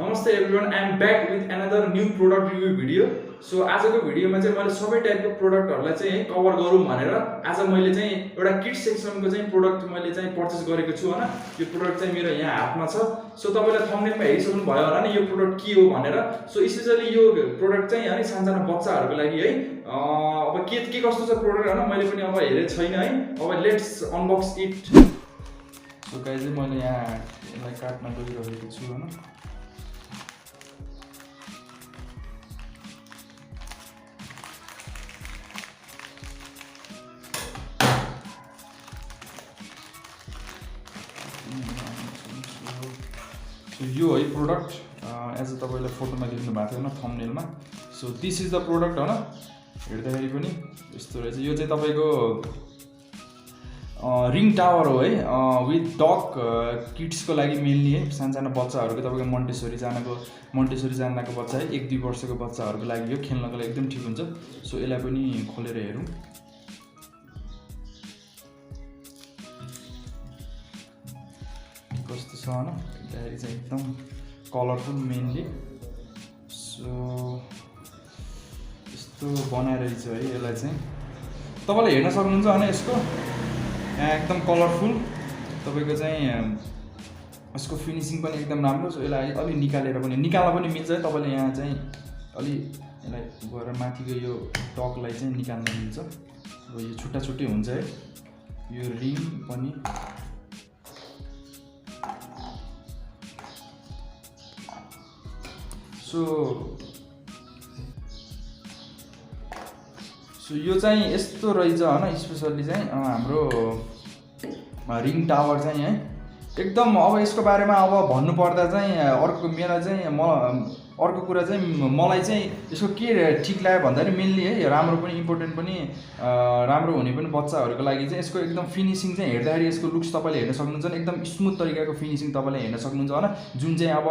Namaste everyone, I am back with another new product review video. So आजको भिडियोमा चाहिँ मैले सबै टाइपको प्रोडक्टहरुलाई चाहिँ कभर गरौँ भनेर आज मैले चाहिँ एउटा किड सेक्सनको चाहिँ प्रोडक्ट मैले चाहिँ पर्चेस गरेको छु हैन। यो प्रोडक्ट चाहिँ मेरो यहाँ हातमा छ। सो तपाईले थम्बनेलमा हेरिसक्नु भयो होला नि यो प्रोडक्ट के हो भनेर। सो स्पेशली यो प्रोडक्ट चाहिँ हैन सानसानो बच्चाहरुको लागि है। अब के कस्तो छ प्रोडक्ट हैन मैले पनि अब हेरेको छैन है। अब let's unbox it. So guys मैले यहाँ यसलाई काट्न गइरहेको छु हैन। So यो है प्रोडक्ट एज तपाईले फोटोमा देख्नु भएको थियो न थम्बनेलमा। So this is the product हैन। हेर्दाखेरि पनि यस्तो रहेछ। यो चाहिँ तपाईको रिङ टावर हो है विथ डग किड्सको लागि मेनली है। सानसानो बच्चाहरुको तपाईको मोन्टेसरी जानको बच्चा है 1-2 वर्षको बच्चाहरुको लागि यो खेल्नको लागि एकदम ठीक हुन्छ। सो यसलाई पनि खोलेर हेरौँ। कस्तो छ हैन हेर्दाखेरि चाहिँ एकदम कलरफुल मेनली। सो यस्तो बनाएर रहेछ है यसलाई चाहिँ तपाईले हेर्न सक्नुहुन्छ हैन। यसको यहाँ एकदम कलरफुल तपाईको चाहिँ यसको फिनिशिङ पनि एकदम राम्रो। सो यसलाई अलि निकालेर पनि निकाल्न पनि मिल्छ है। तपाईले यहाँ चाहिँ अलि यसलाई गएर माथिको यो टकलाई चाहिँ निकाल्न मिल्छ। अब यो छुट्टा छुट्टै हुन्छ है। यो रिङ पनि सो यो चाहिँ यस्तो रहेछ हैन। स्पेशली चाहिँ हाम्रो रिङ टावर चाहिँ है एकदम। अब यसको बारेमा अब भन्नु पर्दा चाहिँ अर्को कुरा चाहिँ मलाई चाहिँ यसको के ठीक लाग्यो भन्दाखेरि मेनली है राम्रो पनि इम्पोर्टेन्ट पनि राम्रो हुने पनि बच्चाहरुको लागि चाहिँ यसको एकदम फिनिशिङ चाहिँ हेर्दाखेरि यसको लुक्स तपाईले हेर्न सक्नुहुन्छ। एकदम स्मुथ तरिकाको फिनिशिङ तपाईले हेर्न सक्नुहुन्छ हैन। जुन चाहिँ अब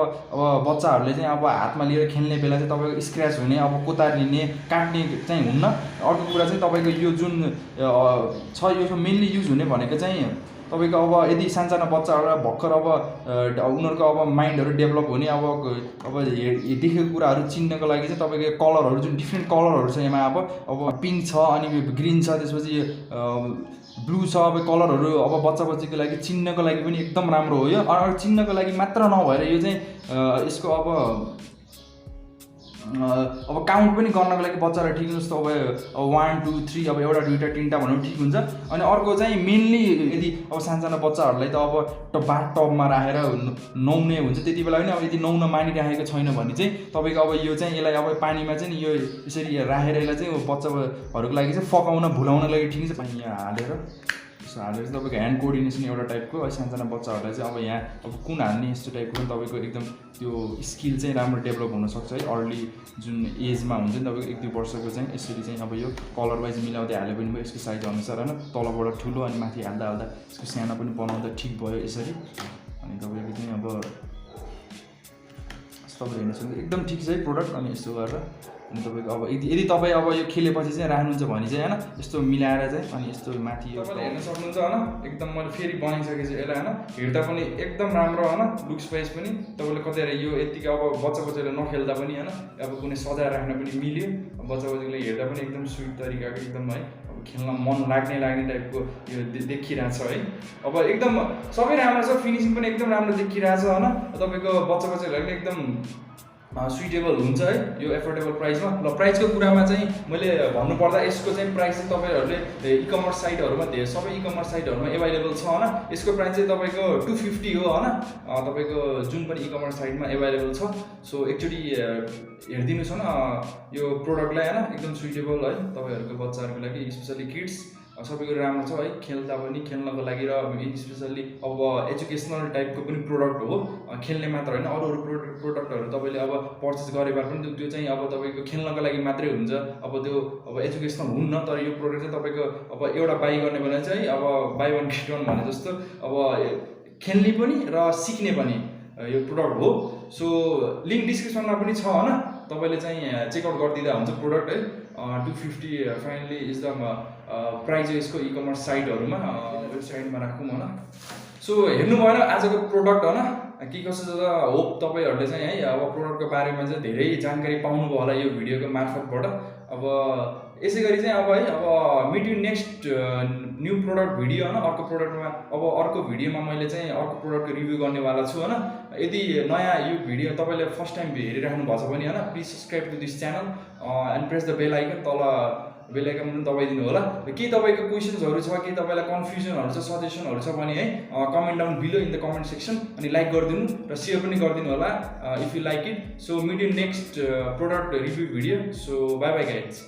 बच्चाहरुले चाहिँ अब हातमा लिएर खेल्ने बेला चाहिँ तपाईको स्क्रैच हुने अब कोतारिने काट्ने चाहिँ हुन्न। अर्को कुरा चाहिँ तपाईको यो जुन छ यो मेनली युज हुने भनेको चाहिँ तपाईको अब यदि सानसानो बच्चाहरुलाई भर्खर अब उनीहरुको अब माइन्डहरु डेभलप हुने अब देखेको कुराहरु चिन्नको लागि चाहिँ तपाईको कलरहरु जुन डिफ्रेन्ट कलरहरु छ यसमा अब पिंक छ अनि ग्रीन छ त्यसपछि ब्लू छ। अब कलरहरु अब बच्चाको लागि चिन्नको लागि पनि एकदम राम्रो हो यो। अरु चिन्नको लागि मात्र नभएर यो चाहिँ यसको अब काउन्ट पनि गर्नको लागि बच्चालाई ठीक जस्तो अब 1 2 3 अब एउटा दुईटा तीनटा भन्नु ठीक हुन्छ। अनि अर्को चाहिँ मेनली यदि अब सानसानो बच्चाहरुलाई त अब बाथ टबमा राखेर नुहाउने हुन्छ त्यति बेला पनि अब यदि नुहाउन मानिराखेको छैन भने चाहिँ तपाईको अब यो चाहिँ यसलाई अब पानीमा चाहिँ यो यसरी राखेर यसलाई चाहिँ बच्चाहरुको लागि चाहिँ फकाउन भुलाउन लागि ठीक छ। पानी यहाँ हालेर हालेर चाहिँ तपाईको ह्यान्ड कोअर्डिनेसन एउटा टाइपको सानसानो बच्चाहरुलाई चाहिँ अब यहाँ अब कुन हाल्ने यस्तो टाइपको पनि तपाईको एकदम त्यो स्किल चाहिँ राम्रो डेभलप हुन सक्छ है। अर्ली जुन एजमा हुन्छ नि तपाईको 1-2 वर्षको चाहिँ यसरी चाहिँ अब यो कलर वाइज मिलाउँदै हाले पनि भयो। यसको साइज अनुसार हैन तलबाट ठुलो अनि माथि हाल्दा यसको सानो पनि बनाउँदा ठीक भयो यसरी। अनि तपाईको चाहिँ अब तपाईले हेर्न सक्नुहुन्छ एकदम ठीक छ है प्रोडक्ट। अनि यस्तो गरेर अनि तपाईको अब यदि तपाई अब यो खेलेपछि चाहिँ राख्नुहुन्छ भने चाहिँ हैन यस्तो मिलाएर चाहिँ अनि यस्तो माथि यो तपाईले हेर्न सक्नुहुन्छ हैन। एकदम मैले फेरि बनाइसकेको छु यसलाई हैन। हेर्दा पनि एकदम राम्रो हैन लुक्स वाइज पनि तपाईले कतै यो यतिकै अब बच्चाले नखेल्दा पनि हैन अब कुनै सजाएर राख्न पनि मिल्यो। बच्चाले हेर्दा पनि एकदम स्वीट तरिकाको एकदम है अब खेल्न मन लाग्ने टाइपको यो देखिरहेछ है। अब एकदम सबै राम्रो छ। फिनिशिङ पनि एकदम राम्रो देखिरहेछ हैन। तपाईको बच्चाले पनि एकदम सुइटेबल हुन्छ है यो एफोर्डेबल प्राइसमा। ल प्राइसको कुरामा चाहिँ मैले भन्नु पर्दा यसको चाहिँ प्राइस चाहिँ तपाईहरुले ई-कमर्स साइटहरुमा सबै ई-कमर्स साइटहरुमा अवेलेबल छ हैन। यसको प्राइस चाहिँ तपाईको 250 हो हैन। तपाईको जुन पनि ई-कमर्स साइटमा अवेलेबल छ। सो एकचोटी हेर्दिनुस् हैन यो प्रोडक्टलाई हैन एकदम सुइटेबल है तपाईहरुको बच्चाहरुको लागि स्पेशली किड्स सबैको राम्रो छ है खेल्दा पनि खेल्नको लागि र स्पेशली अब एजुकेशनल टाइपको पनि प्रोडक्ट हो। खेल्ने मात्र हैन अरु प्रोडक्टहरु तपाईले अब पर्चेस गरे भए पनि त्यो चाहिँ अब तपाईको खेल्नको लागि मात्रै हुन्छ। अब त्यो अब एजुकेशनल हुन्न। तर यो प्रोडक्ट चाहिँ तपाईको अब एउटा बाइ गर्ने बेला चाहिँ अब बाइ 1 गेट 1 भने जस्तो अब खेल्ने पनि र सिक्ने पनि यो प्रोडक्ट हो। सो लिंक डिस्क्रिप्सनमा पनि छ हैन। तपाईले चाहिँ चेकआउट गरिदिँदा हुन्छ प्रोडक्ट है। 250 फाइनली इज द प्राइस यसको ई-कमर्स साइटहरुमा वेबसाइटमा राखौँ हैन। सो हेर्नु भएन आजको प्रोडक्ट होइन के कसो छ होप तपाईँहरूले चाहिँ है अब प्रोडक्टको बारेमा चाहिँ धेरै जानकारी पाउनुभयो होला यो भिडियोको मार्फतबाट। अब यसै गरी चाहिँ अब है अब meet you next new product video होइन अर्को प्रोडक्टमा अब अर्को भिडियोमा मैले चाहिँ अर्को प्रोडक्टको रिभ्यू गर्नेवाला छु होइन। यदि नयाँ यो भिडियो तपाईँले फर्स्ट टाइम हेरिराख्नु भएको छ भने होइन please subscribe to this channel and press the bell icon तल बेल आइकन पनि दबाइदिनु होला। के तपाईँको क्वेसन्सहरू छ के तपाईँलाई कन्फ्युजनहरू छ सजेसनहरू छ भने है comment down below in the comment section अनि लाइक गरिदिनु र सेयर पनि गरिदिनु होला if you like it. So meet you next product review video. So bye bye guys.